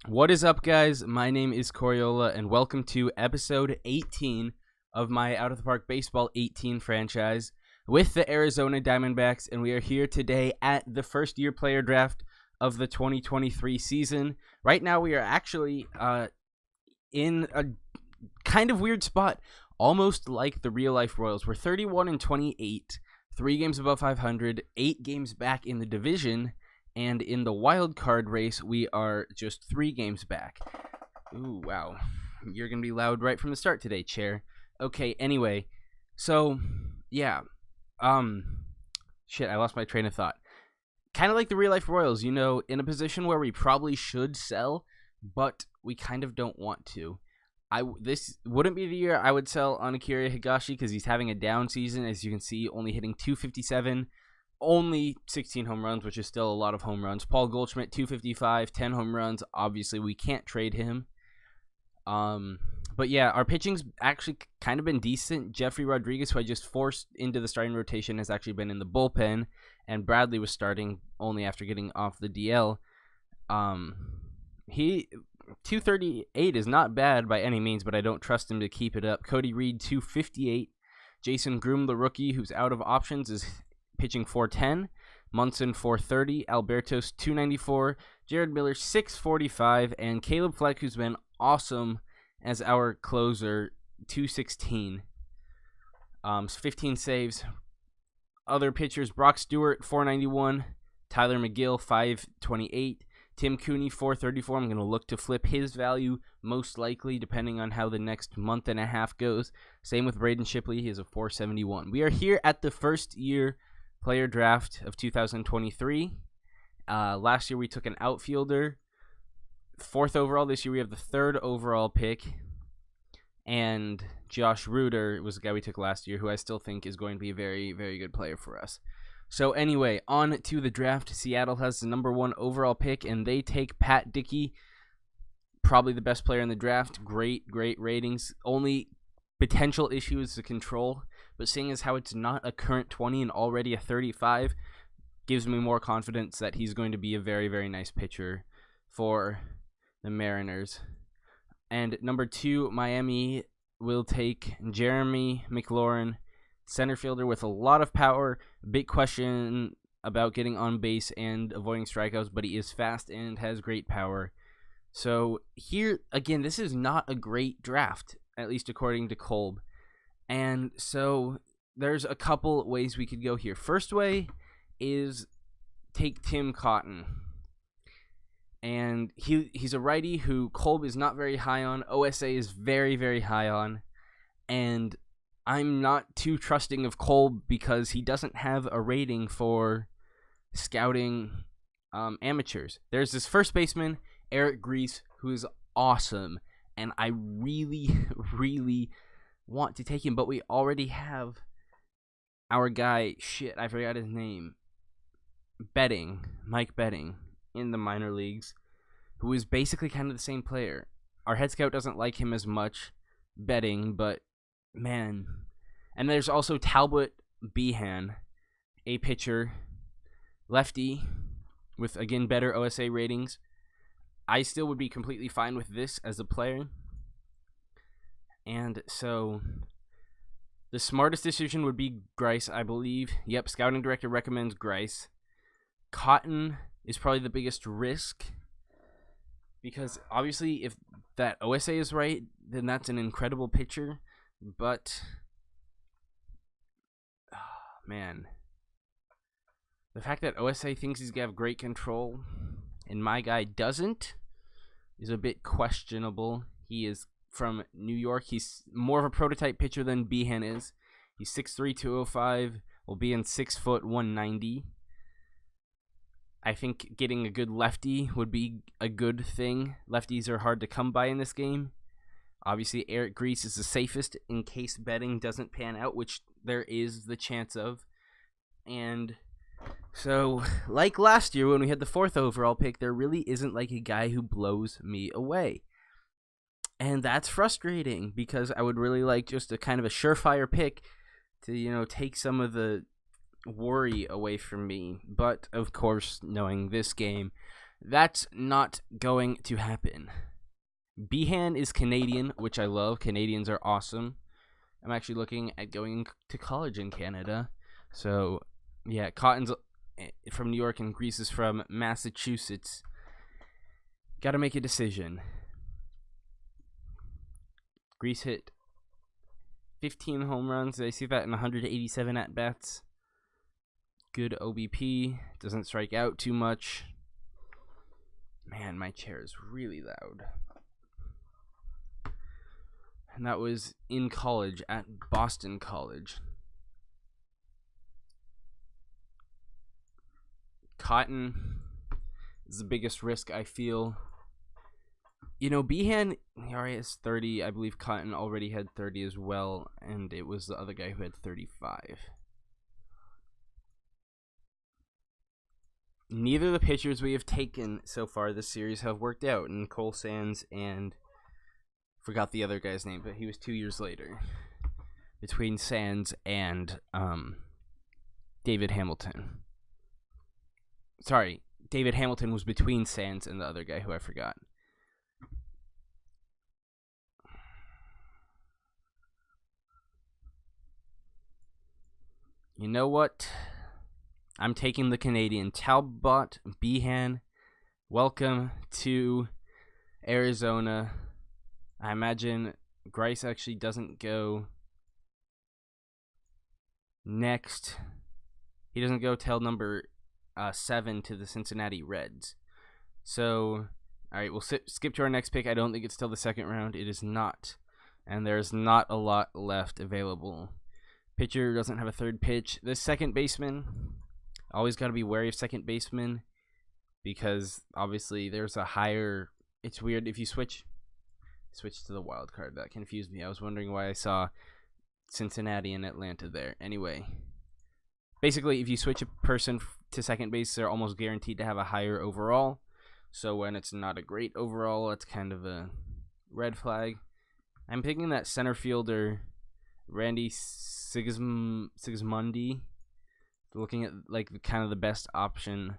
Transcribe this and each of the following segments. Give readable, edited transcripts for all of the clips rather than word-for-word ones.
What is up, guys? My name is Coriola, and welcome to episode 18 of my Out of the Park Baseball 18 franchise with the Arizona Diamondbacks, and we are here today at the first-year player draft of the 2023 season. Right now, we are actually in a kind of weird spot, almost like the real-life Royals. We're 31-28, 3 games above 500, 8 games back in the division, and in the wild card race, we are just 3 games back. Ooh, wow. You're going to be loud right from the start today, chair. Okay, anyway. So, yeah. Shit, I lost my train of thought. Kind of like the real-life Royals, you know, in a position where we probably should sell, but we kind of don't want to. This wouldn't be the year I would sell on Akira Higashi because he's having a down season, as you can see, only hitting .257. Only 16 home runs, which is still a lot of home runs. Paul Goldschmidt, 255, 10 home runs. Obviously, we can't trade him. But yeah, our pitching's actually kind of been decent. Jeffrey Rodriguez, who I just forced into the starting rotation, has actually been in the bullpen. And Bradley was starting only after getting off the DL. 238 is not bad by any means, but I don't trust him to keep it up. Cody Reed, 258. Jason Groom, the rookie, who's out of options, is pitching 410, Munson 430, Albertos 294, Jared Miller 645, and Caleb Fleck, who's been awesome as our closer, 216. 15 saves. Other pitchers, Brock Stewart 491, Tyler McGill 528, Tim Cooney 434. I'm going to look to flip his value most likely depending on how the next month and a half goes. Same with Braden Shipley, he is a 471. We are here at the first year player draft of 2023. Last year we took an outfielder, 4th overall. This year we have the 3rd overall pick, and Josh Reuter was the guy we took last year, who I still think is going to be a very, very good player for us. So anyway, on to the draft. Seattle has the number 1 overall pick, and they take Pat Dickey, probably the best player in the draft. Great ratings. Only potential issue is the control, but seeing as how it's not a current 20 and already a 35 gives me more confidence that he's going to be a very, very nice pitcher for the Mariners. And number 2, Miami will take Jeremy McLaurin, center fielder with a lot of power. Big question about getting on base and avoiding strikeouts, but he is fast and has great power. So here, again, this is not a great draft, at least according to Kolb. And so there's a couple ways we could go here. First way is take Tim Cotton. And he's a righty who Kolb is not very high on. OSA is very, very high on. And I'm not too trusting of Kolb because he doesn't have a rating for scouting amateurs. There's this first baseman, Eric Grease, who is awesome. And I really, really want to take him, but we already have our guy, I forgot his name, Mike Betting, in the minor leagues, who is basically kind of the same player. Our head scout doesn't like him as much, Betting, but man. And there's also Talbot Behan, a pitcher, lefty, with, again, better OSA ratings. I still would be completely fine with this as a player. And so the smartest decision would be Grice, I believe. Yep, scouting director recommends Grice. Cotton is probably the biggest risk because obviously if that OSA is right, then that's an incredible pitcher. But, man, the fact that OSA thinks he's going to have great control and my guy doesn't is a bit questionable. He is from New York. He's more of a prototype pitcher than Behan is. He's 6'3", 205, will be in 6 foot 190. I think getting a good lefty would be a good thing. Lefties are hard to come by in this game. Obviously, Eric Grease is the safest in case Betting doesn't pan out, which there is the chance of. And so, like last year when we had the 4th overall pick, there really isn't like a guy who blows me away. And that's frustrating because I would really like just a kind of a surefire pick to, you know, take some of the worry away from me. But, of course, knowing this game, That's not going to happen. Behan is Canadian, which I love. Canadians are awesome. I'm actually looking at going to college in Canada. So, yeah, Cotton's from New York and Grease is from Massachusetts. Got to make a decision. Grease hit 15 home runs. I see that in 187 at-bats. Good OBP. Doesn't strike out too much. Man, my chair is really loud. And that was in college, at Boston College. Cotton is the biggest risk, I feel. You know, Behan, he already has 30. I believe Cotton already had 30 as well, and it was the other guy who had 35. Neither of the pitchers we have taken so far this series have worked out, and Cole Sands and forgot the other guy's name, but he was 2 years later between Sands and David Hamilton. Sorry, David Hamilton was between Sands and the other guy who I forgot. You know what? I'm taking the Canadian. Talbot Behan, welcome to Arizona. I imagine Grice actually doesn't go next. He doesn't go till number 7 to the Cincinnati Reds. So, all right, we'll skip to our next pick. I don't think it's till the second round. It is not. And there's not a lot left available. Pitcher doesn't have a third pitch. This second baseman, always got to be wary of second baseman because obviously there's a higher. It's weird if you switch to the wild card. That confused me. I was wondering why I saw Cincinnati and Atlanta there. Anyway, basically, if you switch a person to second base, they're almost guaranteed to have a higher overall. So when it's not a great overall, it's kind of a red flag. I'm picking that center fielder, Randy Sigismondi. Looking at like kind of the best option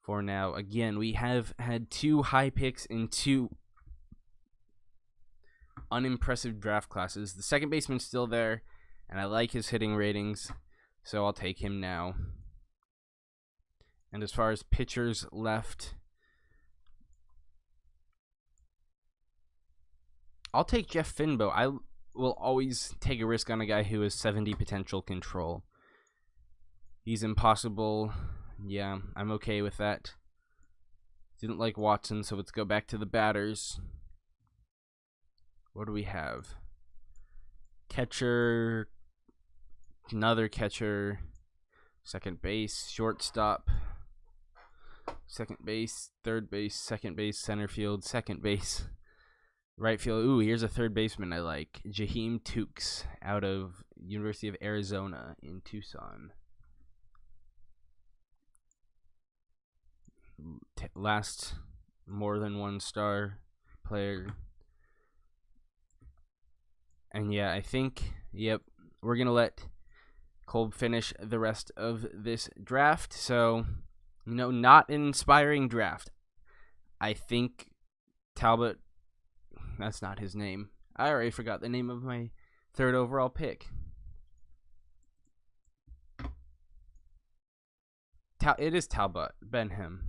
for now. Again, we have had 2 high picks in 2 unimpressive draft classes. The second baseman's still there, and I like his hitting ratings, so I'll take him now. And as far as pitchers left, I'll take Jeff Finbo. I will always take a risk on a guy who has 70 potential control. He's impossible. Yeah, I'm okay with that. Didn't like Watson, so let's go back to the batters. What do we have? Catcher, another catcher, second base, shortstop, second base, third base, second base, center field, second base, right field. Ooh, here's a third baseman I like. Jaheim Tukes out of University of Arizona in Tucson. Last more than 1 star player. And yeah, I think, yep, we're going to let Kolb finish the rest of this draft. So, you know, not an inspiring draft. I think Talbot, that's not his name. I already forgot the name of my 3rd overall pick. It is Talbot Benham.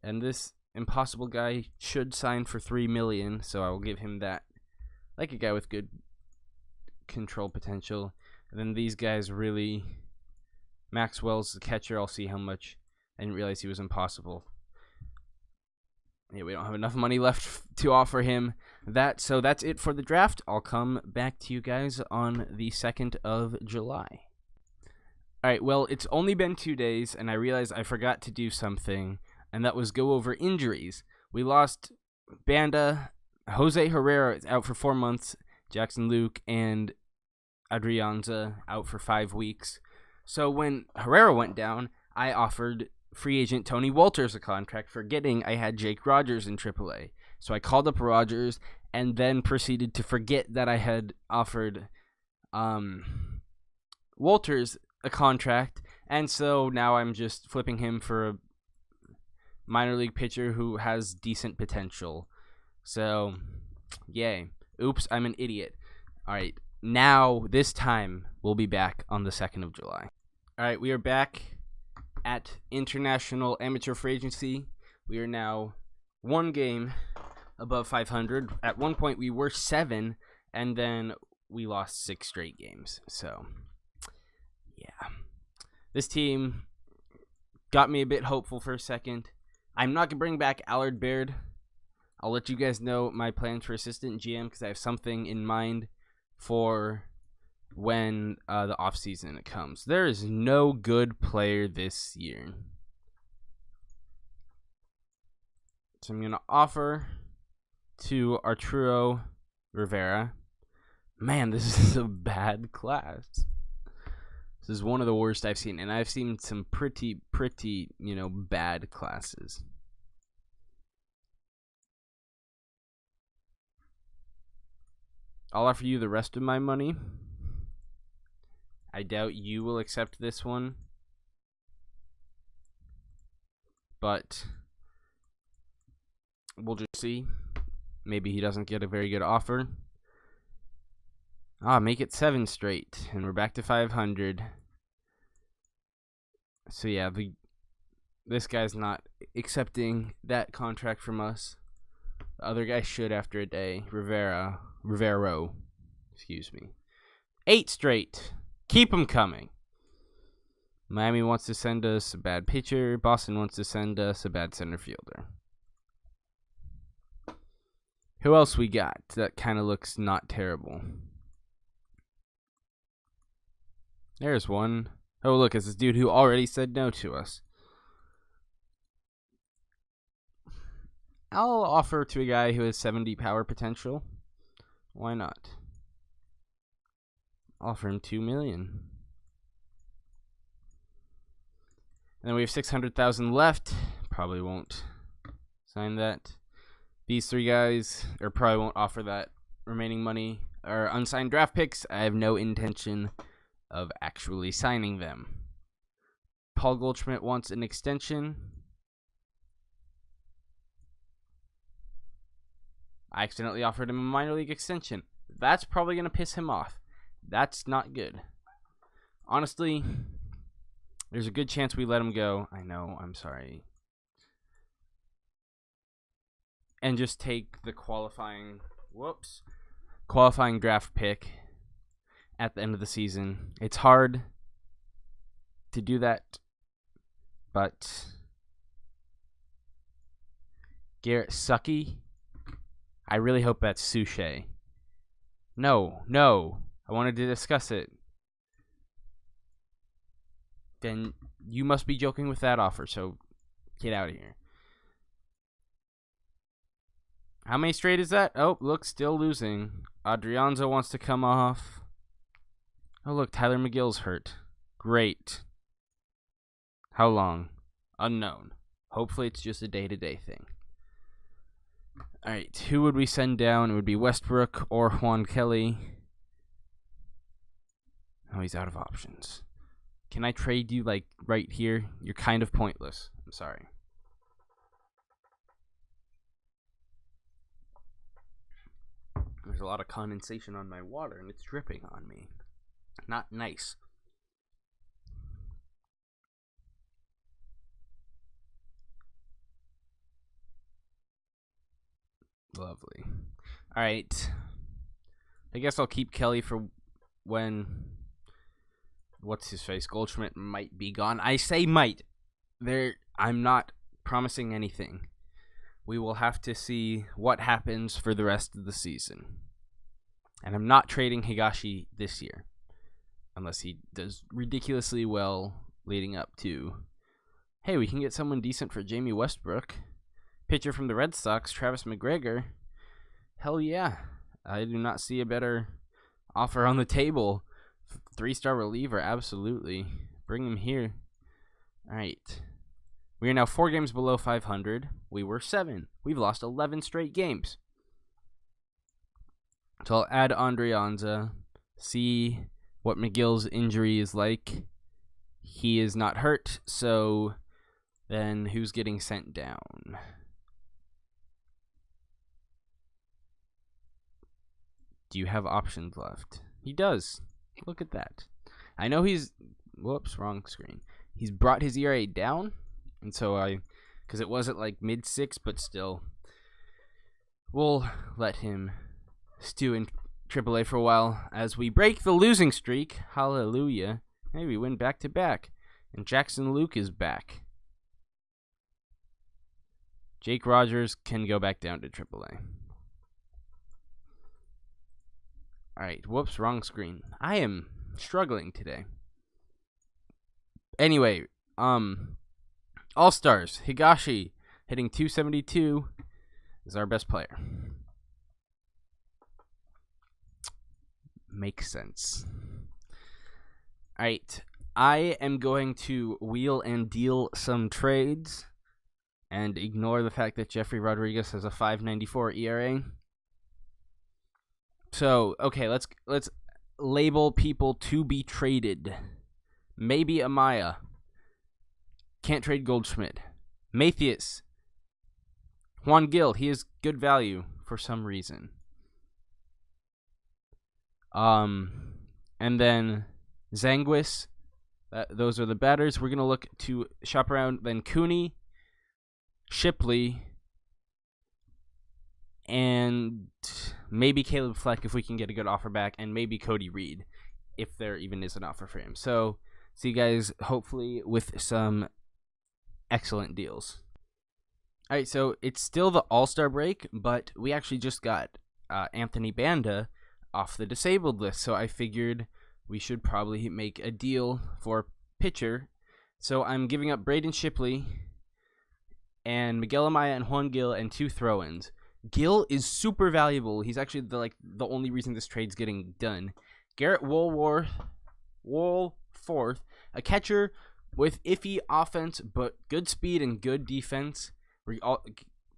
And this impossible guy should sign for $3 million, so I will give him that. Like a guy with good control potential. And then these guys really... Maxwell's the catcher. I'll see how much. I didn't realize he was impossible. Yeah, we don't have enough money left to offer him that. So that's it for the draft. I'll come back to you guys on the 2nd of July. Alright, well, it's only been 2 days, and I realized I forgot to do something, and that was go over injuries. We lost Banda. Jose Herrera is out for 4 months. Jackson Luke and Adrianza out for 5 weeks. So when Herrera went down, I offered free agent Tony Walters a contract, forgetting I had Jake Rogers in AAA. So I called up Rogers and then proceeded to forget that I had offered Walters a contract. And so now I'm just flipping him for minor league pitcher who has decent potential. So, yay. Oops, I'm an idiot. All right, now, this time, we'll be back on the 2nd of July. All right, we are back at International Amateur Free Agency. We are now 1 game above 500. At one point, we were 7, and then we lost 6 straight games. So, yeah. This team got me a bit hopeful for a second. I'm not going to bring back Allard Baird. I'll let you guys know my plans for assistant GM because I have something in mind for when the offseason comes. There is no good player this year. So I'm going to offer to Arturo Rivera. Man, this is a bad class. This is one of the worst I've seen, and I've seen some pretty, bad classes. I'll offer you the rest of my money. I doubt you will accept this one. But we'll just see. Maybe he doesn't get a very good offer. Make it 7 straight, and we're back to 500. So yeah, this guy's not accepting that contract from us. The other guy should after a day. Rivero. Excuse me. 8 straight. Keep them coming. Miami wants to send us a bad pitcher. Boston wants to send us a bad center fielder. Who else we got that kind of looks not terrible? There's one. Oh, look, it's this dude who already said no to us. I'll offer to a guy who has 70 power potential. Why not? Offer him $2 million. And then we have 600,000 left. Probably won't sign that. These 3 guys, or probably won't offer that remaining money. Or unsigned draft picks. I have no intention of actually signing them. Paul Goldschmidt wants an extension. I accidentally offered him a minor league extension. That's probably going to piss him off. That's not good. Honestly, there's a good chance we let him go. I know, I'm sorry. And just take the qualifying draft pick at the end of the season. It's hard to do that, but Garrett Sucky, I really hope that's Suchet. No, I wanted to discuss it. Then you must be joking with that offer, so get out of here. How many straight is that? Oh, look, still losing. Adrianza wants to come off. Oh, look, Tyler McGill's hurt. Great. How long? Unknown. Hopefully it's just a day-to-day thing. All right, who would we send down? It would be Westbrook or Juan Kelly. Oh, he's out of options. Can I trade you, like, right here? You're kind of pointless. I'm sorry. There's a lot of condensation on my water, and it's dripping on me. Not nice. Lovely. All right. I guess I'll keep Kelly for when what's-his-face Goldschmidt might be gone. I say might. I'm not promising anything. We will have to see what happens for the rest of the season. And I'm not trading Higashi this year. Unless he does ridiculously well leading up to, hey, we can get someone decent for Jamie Westbrook. Pitcher from the Red Sox, Travis McGregor. Hell yeah. I do not see a better offer on the table. 3-star reliever, absolutely. Bring him here. All right. We are now 4 games below 500. We were 7. We've lost 11 straight games. So I'll add Andrianza. See what McGill's injury is like. He is not hurt, so Then who's getting sent down? Do you have options left? He does. Look at that. I know he's... Whoops, wrong screen. He's brought his ERA down. And so because it wasn't like mid-6, but still. We'll let him stew in AAA for a while as we break the losing streak. Hallelujah. Hey, we win back-to-back. And Jackson Luke is back. Jake Rogers can go back down to AAA. Alright, whoops, wrong screen. I am struggling today. Anyway, All-Stars. Higashi hitting .272 is our best player. Makes sense. Alright, I am going to wheel and deal some trades and ignore the fact that Jeffrey Rodriguez has a .594 ERA. So, okay, let's label people to be traded. Maybe Amaya. Can't trade Goldschmidt. Mathias. Juan Gil, he is good value for some reason. And then Zanguis. Those are the batters. We're going to look to shop around. Then Cooney, Shipley, and maybe Caleb Fleck if we can get a good offer back, and maybe Cody Reed if there even is an offer for him. So, see you guys hopefully with some excellent deals. Alright, so it's still the All-Star break, but we actually just got Anthony Banda off the disabled list, so I figured we should probably make a deal for pitcher. So I'm giving up Braden Shipley and Miguel Amaya and Juan Gil and 2 throw-ins. Gil is super valuable. He's actually the only reason this trade's getting done. Garrett Woolworth, a catcher with iffy offense but good speed and good defense. We're all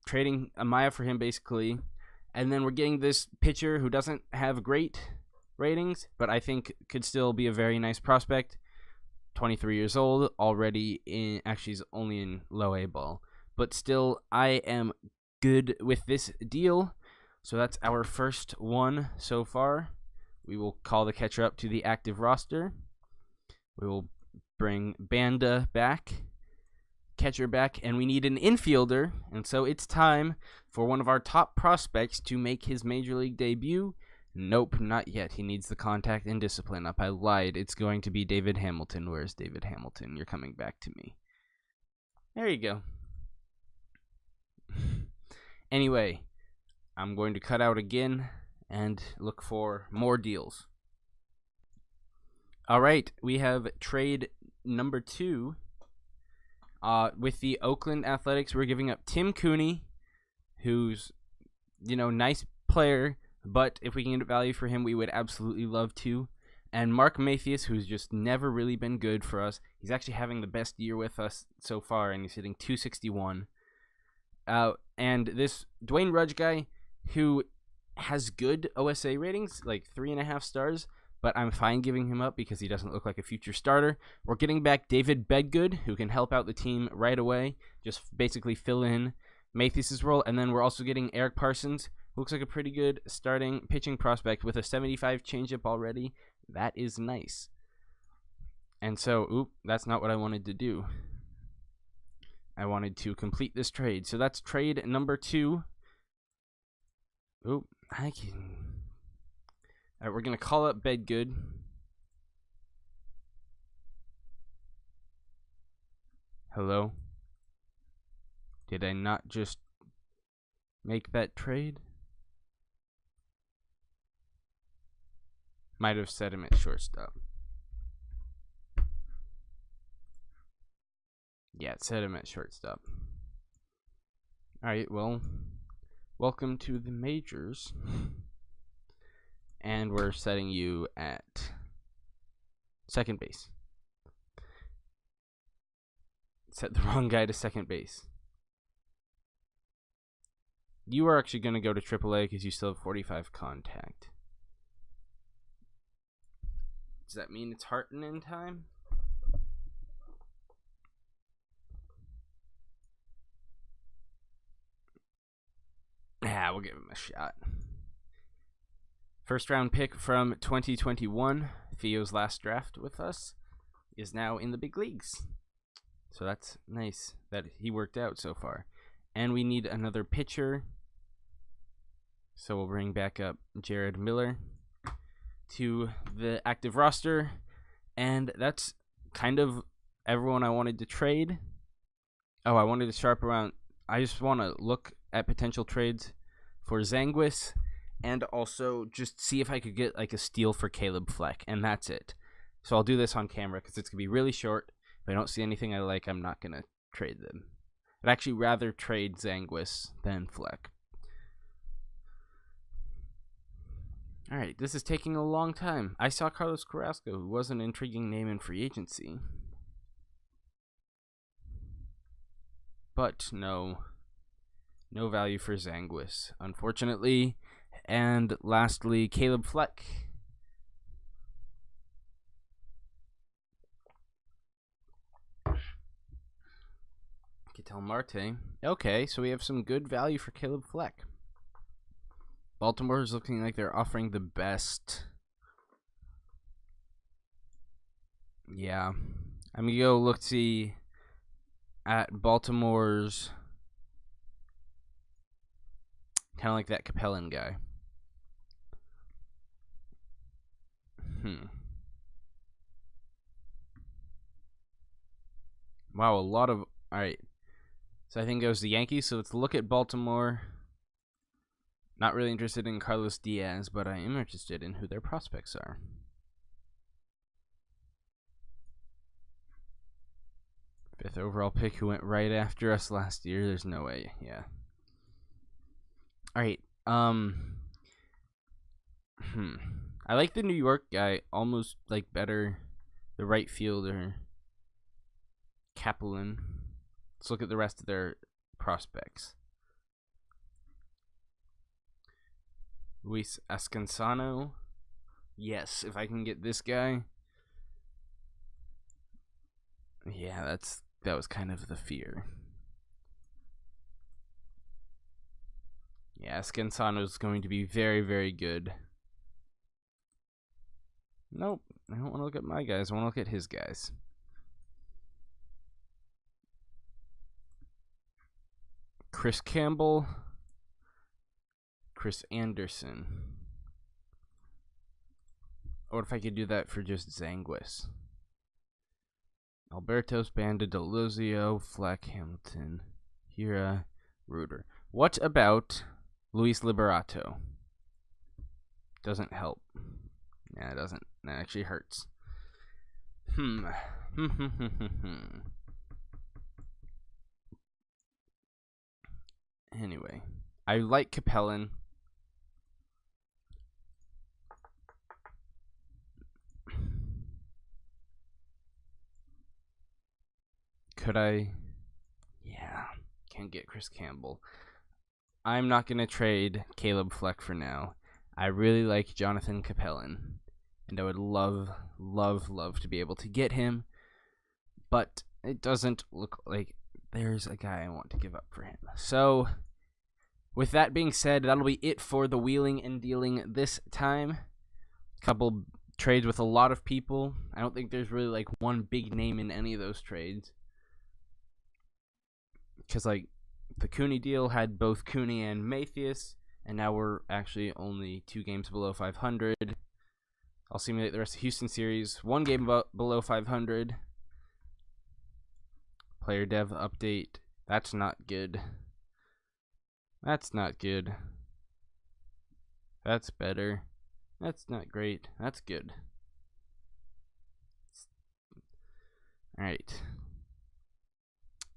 trading Amaya for him basically, and then we're getting this pitcher who doesn't have great ratings, but I think could still be a very nice prospect. 23 years old, already in, actually he's only in low A ball, but still I am good with this deal. So that's our first one so far. We will call the catcher up to the active roster. We will bring Banda back, catcher back, and we need an infielder, and so it's time for one of our top prospects to make his major league debut. Nope, not yet. He needs the contact and discipline up. I lied. It's going to be David Hamilton. Where's David Hamilton? You're coming back to me. There you go. Anyway, I'm going to cut out again and look for more deals. All right, we have trade number 2. With the Oakland Athletics, we're giving up Tim Cooney, who's, nice player, but if we can get value for him, we would absolutely love to. And Mark Mathias, who's just never really been good for us. He's actually having the best year with us so far, and he's hitting .261. And this Dwayne Rudge guy, who has good OSA ratings, like 3.5 stars, but I'm fine giving him up because he doesn't look like a future starter. We're getting back David Bedgood, who can help out the team right away, just basically fill in Mathias' role. And then we're also getting Eric Parsons, who looks like a pretty good starting pitching prospect with a 75 changeup already. That is nice. And so, that's not what I wanted to do. I wanted to complete this trade. So that's trade number 2. All right, we're going to call up Bedgood. Hello? Did I not just make that trade? Might have set him at shortstop. Yeah, it set him at shortstop. Alright, well, welcome to the majors. And we're setting you at second base. Set the wrong guy to second base. You are actually going to go to AAA because you still have 45 contact. Does that mean it's Harton in time? Yeah, we'll give him a shot. First round pick from 2021, Theo's last draft with us, is now in the big leagues. So that's nice that he worked out so far. And we need another pitcher. So we'll bring back up Jared Miller to the active roster. And that's kind of everyone I wanted to trade. Oh, I wanted to sharp around. I just want to look at potential trades for Zanguis and also just see if I could get like a steal for Caleb Fleck. And that's it. So I'll do this on camera because it's going to be really short. If I don't see anything I like, I'm not going to trade them. I'd actually rather trade Zanguis than Fleck. Alright, this is taking a long time. I saw Carlos Carrasco, who was an intriguing name in free agency. But no value for Zanguis, unfortunately. And lastly, Caleb Fleck. Ketel Marte. Okay, so we have some good value for Caleb Fleck. Baltimore is looking like they're offering the best. Yeah. I'm going to go look see at Baltimore's kind of like that Capellan guy. Wow, a lot of... Alright. So I think it was the Yankees, so let's look at Baltimore. Not really interested in Carlos Diaz, but I am interested in who their prospects are. Fifth overall pick who went right after us last year. There's no way. Yeah. Alright. I like the New York guy almost like better. The right fielder. Kaplan. Let's look at the rest of their prospects. Luis Ascansano. Yes, if I can get this guy. Yeah, that was kind of the fear. Yeah, Ascansano is going to be very, very good. Nope, I don't want to look at my guys. I want to look at his guys. Chris Campbell. Chris Anderson. What if I could do that for just Zanguis? Alberto, Banda, Deluzio, Fleck, Hamilton, Hira, Reuter. What about Luis Liberato? Doesn't help. Yeah, it doesn't. That actually hurts. Anyway, I like Capellan. Could I? Yeah, can't get Chris Campbell. I'm not going to trade Caleb Fleck for now. I really like Jonathan Capellan, and I would love, love, love to be able to get him, but it doesn't look like there's a guy I want to give up for him. So, with that being said, that'll be it for the wheeling and dealing this time. Couple trades with a lot of people. I don't think there's really like one big name in any of those trades. Because like the Cooney deal had both Cooney and Mathias, and now we're actually only 2 games below 500. I'll simulate the rest of the Houston series. 1 game below 500. Player dev update. That's not good. That's not good. That's better. That's not great. That's good. Alright.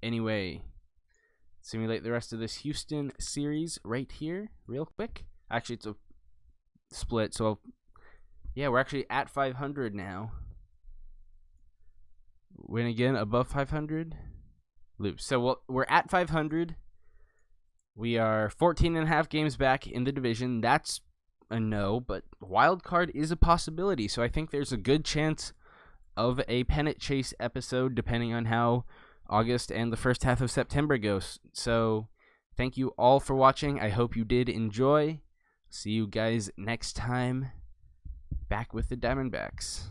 Anyway, simulate the rest of this Houston series right here, real quick. Actually, it's a split, so yeah, we're actually at 500 now. Win again above 500. Lose. So we're at 500. We are 14.5 games back in the division. That's a no, but wild card is a possibility. So I think there's a good chance of a pennant chase episode, depending on how August and the first half of September goes. So Thank you all for watching. I hope you did enjoy. See you guys next time. Back with the Diamondbacks.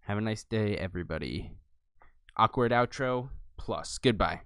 Have a nice day, everybody. Awkward outro plus. Goodbye.